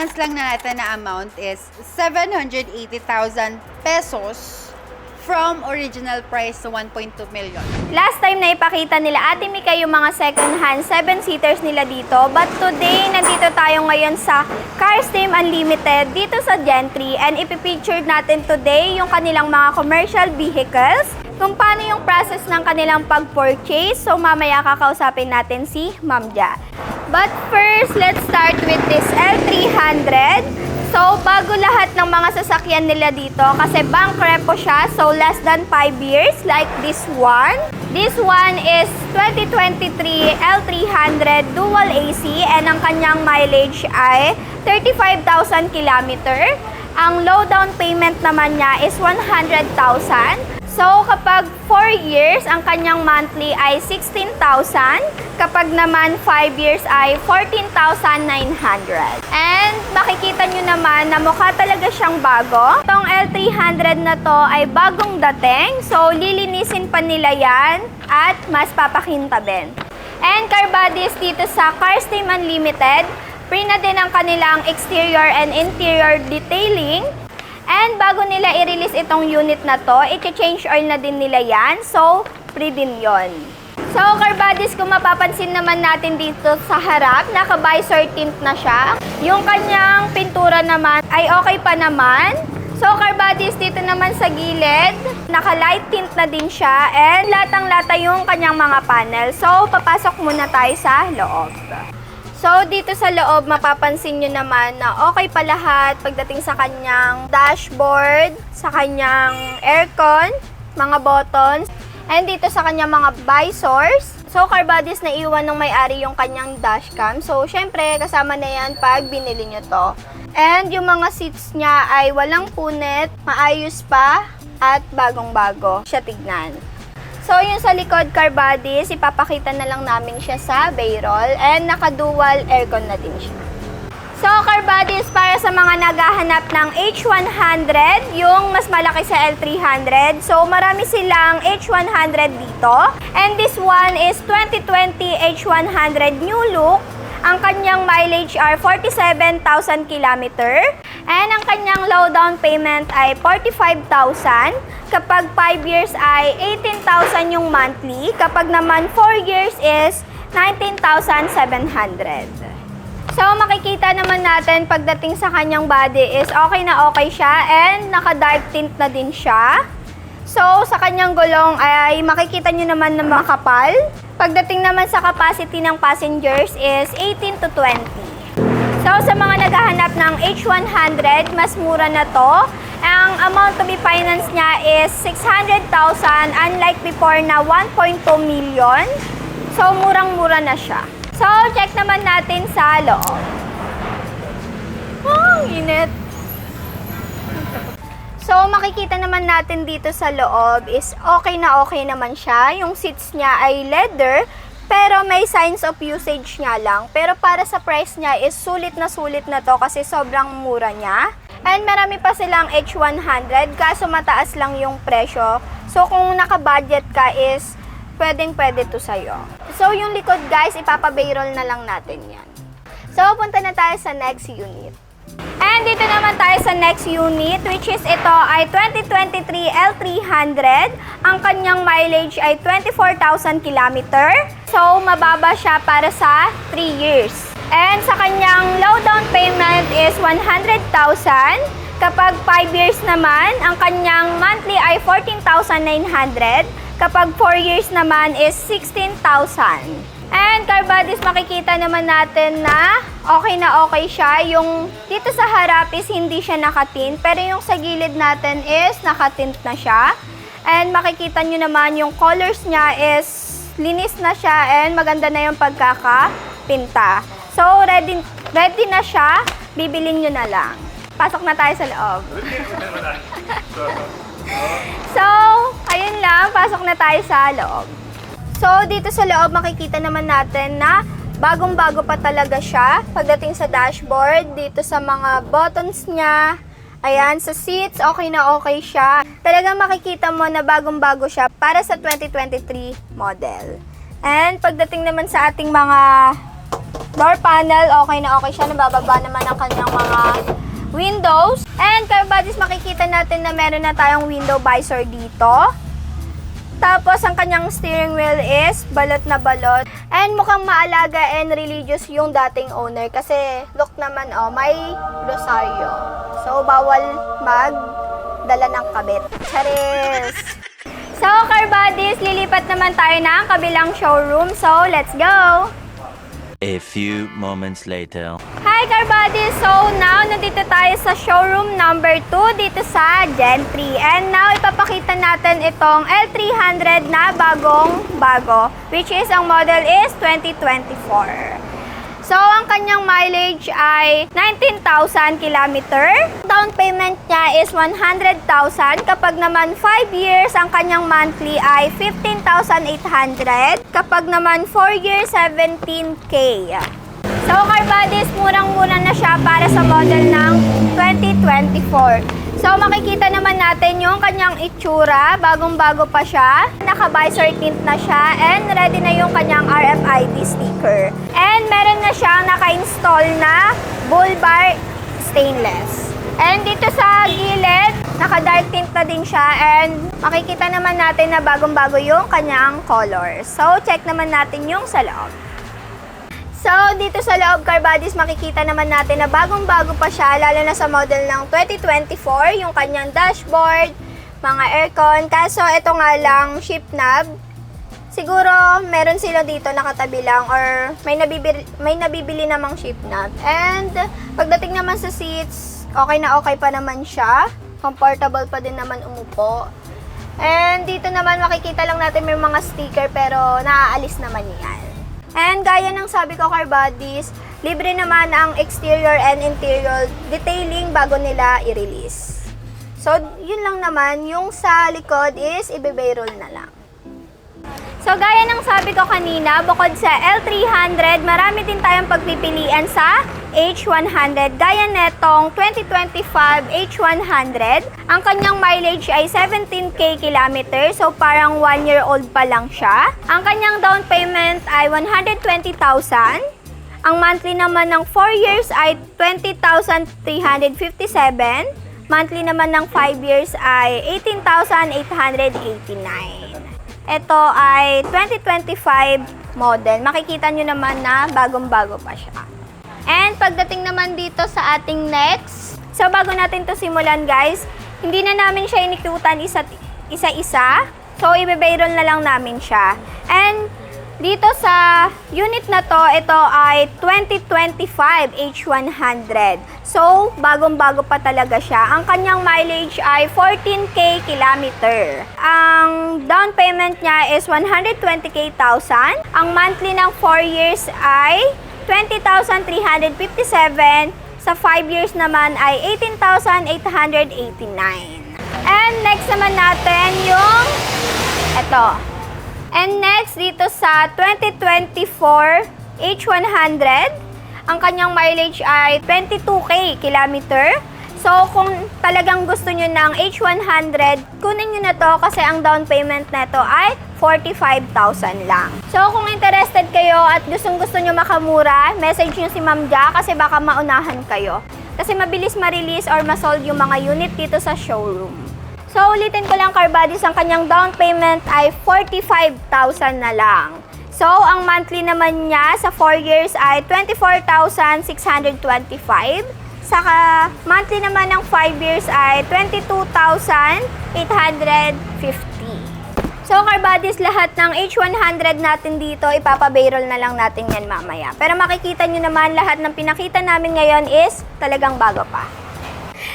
Balance lang na natin na amount is 780,000 pesos from original price to 1.2 million. Last time na ipakita nila Ate Mika yung mga second-hand 7-seaters nila dito. But today, nandito tayo ngayon sa Carsteam Unlimited dito sa Gentry. And ipipicture natin today yung kanilang mga commercial vehicles. Kung paano yung process ng kanilang pag-purchase. So mamaya kakausapin natin si Ma'am Ja. But first, let's start with this L300. So, bago lahat ng mga sasakyan nila dito kasi bank repo siya. So, less than 5 years like this one. This one is 2023 L300 Dual AC and ang kanyang mileage ay 35,000 kilometer. Ang low down payment naman niya is 100,000. So, kapag 4 years, ang kanyang monthly ay 16,000. Kapag naman 5 years ay 14,900. And makikita nyo naman na mukha talaga siyang bago. Itong L300 na to ay bagong dating. So, lilinisin pa nila yan at mas papakintabin. And car bodies dito sa Carsteam Unlimited, free na din ang kanilang exterior and interior detailing. And bago nila i-release itong unit na to, i-change oil na din nila yan. So, free din yon. So, car bodies, kung mapapansin naman natin dito sa harap, naka-visor tint na siya. Yung kanyang pintura naman ay okay pa naman. So, car bodies, dito naman sa gilid, naka-light tint na din siya. And latang-lata yung kanyang mga panel. So, papasok muna tayo sa loob. So, dito sa loob, mapapansin nyo naman na okay pa lahat pagdating sa kanyang dashboard, sa kanyang aircon, mga buttons, and dito sa kanyang mga visors. So, car bodies na iwan ng may-ari yung kanyang dashcam. So, syempre, kasama na yan pag binili nyo to. And yung mga seats niya ay walang punit, maayos pa, at bagong-bago siya tignan. So, yung sa likod car bodies, ipapakita na lang namin siya sa Bayroll and naka-dual aircon na din siya. So, car bodies para sa mga naghahanap ng H100, yung mas malaki sa L300. So, marami silang H100 dito. And this one is 2020 H100 new look. Ang kanyang mileage are 47,000 kilometer. And ang kanyang low down payment ay 45,000. Kapag 5 years ay 18,000 yung monthly. Kapag naman 4 years is 19,700. So, makikita naman natin pagdating sa kanyang body is okay na okay siya and naka-dark tint na din siya. So, sa kanyang gulong ay makikita nyo naman na makapal. Pagdating naman sa capacity ng passengers is 18 to 20. So, sa mga naghahanap ng H100, mas mura na to. Ang amount to be financed niya is 600,000 unlike before na 1.2 million. So, murang-mura na siya. So, check naman natin sa loob. Oh, init. So, makikita naman natin dito sa loob is okay na okay naman siya. Yung seats niya ay leather, pero may signs of usage niya lang. Pero para sa price niya is sulit na to kasi sobrang mura niya. And marami pa silang H100, kaso mataas lang yung presyo. So, kung naka-budget ka is pwedeng-pwede to sa'yo. So, yung likod guys, ipapa-bayroll na lang natin yan. So, punta na tayo sa next unit. And dito naman tayo sa next unit, which is ito ay 2023 L300. Ang kanyang mileage ay 24,000 kilometer. So, mababa siya para sa 3 years. And sa kanyang low down payment is 100,000. Kapag 5 years naman, ang kanyang monthly ay 14,900. Kapag 4 years naman is 16,000. And car bodies, makikita naman natin na okay siya. Yung dito sa harap is hindi siya nakatint, pero yung sa gilid natin is nakatint na siya. And makikita nyo naman yung colors niya is linis na siya and maganda na yung pagkakapinta. So, ready na siya. Bibilin nyo na lang. Pasok na tayo sa loob. So, ayun lang. Pasok na tayo sa loob. So, dito sa loob, makikita naman natin na bagong-bago pa talaga siya. Pagdating sa dashboard, dito sa mga buttons niya, ayan, sa seats, okay na okay siya. Talagang makikita mo na bagong-bago siya para sa 2023 model. And pagdating naman sa ating mga Door panel, okay na okay siya. Nabababa naman ang kanyang mga windows. And car bodies, makikita natin na meron na tayong window visor dito. Tapos, ang kanyang steering wheel is balot na balot. And mukhang maalaga and religious yung dating owner. Kasi, look naman, oh, may rosaryo. So, bawal magdala ng kabit. Charis! So, car bodies, lilipat naman tayo ng kabilang showroom. So, let's go! A few moments later. Hi, car buddies! So, now, nandito tayo sa showroom number 2 dito sa Gentry. And now, ipapakita natin itong L300 na bagong-bago, which is, ang model is 2024. So, ang kanyang mileage ay 19,000 kilometer. Down payment niya is 100,000. Kapag naman 5 years, ang kanyang monthly ay 15,800. Kapag naman 4 years, 17K. So, car buddies, murang-mura na siya para sa model ng 2024. So, makikita naman natin yung kanyang itsura. Bagong-bago pa siya. Naka-visor tint na siya. And ready na yung kanyang RFID sticker. And meron na siyang naka-install na bull bar stainless. And dito sa gilid, naka-dark tint na din siya. And makikita naman natin na bagong-bago yung kanyang color. So, check naman natin yung sa loob. So, dito sa loob, car bodies, makikita naman natin na bagong-bago pa siya, lalo na sa model ng 2024, yung kanyang dashboard, mga aircon. Kaso, ito nga lang, shift knob. Siguro, meron sila dito nakatabi lang or may nabibili namang shift knob. And, pagdating naman sa seats, okay na okay pa naman siya. Comfortable pa din naman umupo. And, dito naman makikita lang natin may mga sticker pero naaalis naman yan. And gaya ng sabi ko, car bodies, libre naman ang exterior and interior detailing bago nila i-release. So, yun lang naman. Yung sa likod is ibe-bayroll na lang. So, gaya ng sabi ko kanina, bukod sa L300, marami din tayong pagpipilian sa H100. Gaya netong 2025 H100, ang kanyang mileage ay 17K kilometer, so parang 1-year-old pa lang siya. Ang kanyang down payment ay 120,000. Ang monthly naman ng 4 years ay 20,357. Monthly naman ng 5 years ay 18,889. Ito ay 2025 model. Makikita nyo naman na bagong-bago pa siya. And pagdating naman dito sa ating next, so bago natin to simulan guys, hindi na namin siya inikutan isa-isa. So ibe-bayroll na lang namin siya. And dito sa unit na to, ito ay 2025 H100. So, bagong-bago pa talaga siya. Ang kanyang mileage ay 14K kilometer. Ang down payment niya is 120,000. Ang monthly ng 4 years ay 20,357. Sa 5 years naman ay 18,889. And next naman natin yung ito. And next, dito sa 2024 H100, ang kanyang mileage ay 22K kilometer. So, kung talagang gusto nyo ng H100, kunin nyo na to kasi ang down payment neto ay 45,000 lang. So, kung interested kayo at gustong-gusto nyo makamura, message nyo si Ma'am Ja kasi baka maunahan kayo. Kasi mabilis ma-release or ma-sold yung mga unit dito sa showroom. So, ulitin ko lang, car bodies, ang kanyang down payment ay 45,000 na lang. So, ang monthly naman niya sa 4 years ay 24,625. Saka, monthly naman ng 5 years ay 22,850. So, car bodies, lahat ng H100 natin dito, ipapa-bayroll na lang natin yan mamaya. Pero makikita nyo naman, lahat ng pinakita namin ngayon is talagang bago pa.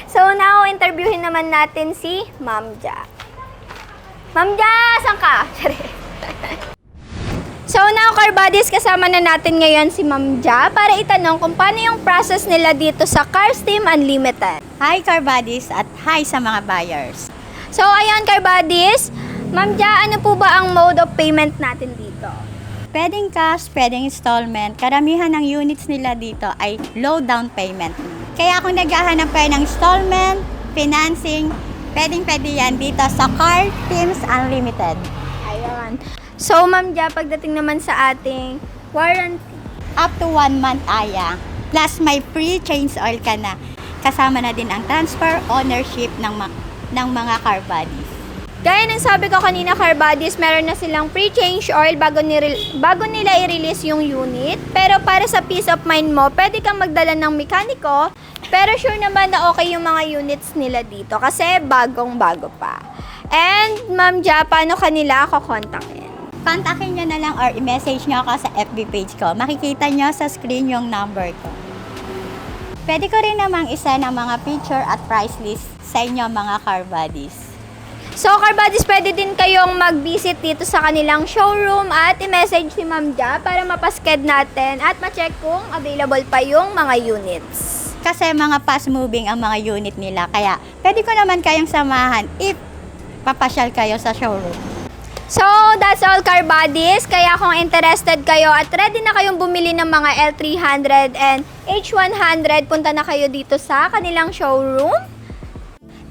So now, interviewin naman natin si Ma'am Ja. Ma'am Ja, saan ka? So now, car buddies, kasama na natin ngayon si Ma'am Ja para itanong kung paano yung process nila dito sa Cars Team Unlimited. Hi, car buddies, at hi sa mga buyers. So ayun, car buddies, Ma'am Ja, ano po ba ang mode of payment natin dito? Pwedeng cash, pwedeng installment. Karamihan ng units nila dito ay low down payment. Kaya kung naghahanap kayo ng installment, financing, pwedeng-pwede yan dito sa Car Teams Unlimited. Ayun. So, Ma'am Ja, pagdating naman sa ating warranty, up to 1 month aya. Plus may free change oil ka na. Kasama na din ang transfer ownership ng mga car bodies. Gaya ng sabi ko kanina, car bodies, meron na silang pre-change oil bago nila i-release yung unit. Pero para sa peace of mind mo, pwede kang magdala ng mekaniko. Pero sure naman na okay yung mga units nila dito kasi bagong-bago pa. And Ma'am Ja, paano kanila ako kontakin? Kontakin nyo na lang or i-message nyo ako sa FB page ko. Makikita nyo sa screen yung number ko. Pwede ko rin namang isa ng mga picture at price list sa inyo mga car bodies. So, car buddies, pwede din kayong mag-visit dito sa kanilang showroom at i-message si Ma'am Ja para mapasked natin at ma-check kung available pa yung mga units. Kasi mga fast moving ang mga unit nila. Kaya pwede ko naman kayong samahan if papasyal kayo sa showroom. So, that's all, car buddies. Kaya kung interested kayo at ready na kayong bumili ng mga L300 and H100, punta na kayo dito sa kanilang showroom.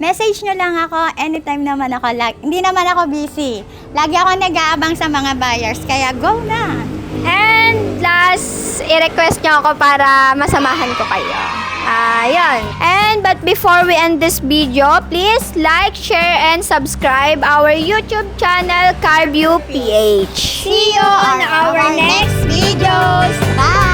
Message nyo lang ako, anytime naman ako, hindi naman ako busy. Lagi ako nag-aabang sa mga buyers, kaya go na! And last, i-request nyo ako para masamahan ko kayo. Ayun. And but before we end this video, please like, share, and subscribe our YouTube channel, CarView PH. See you on our next videos! Bye!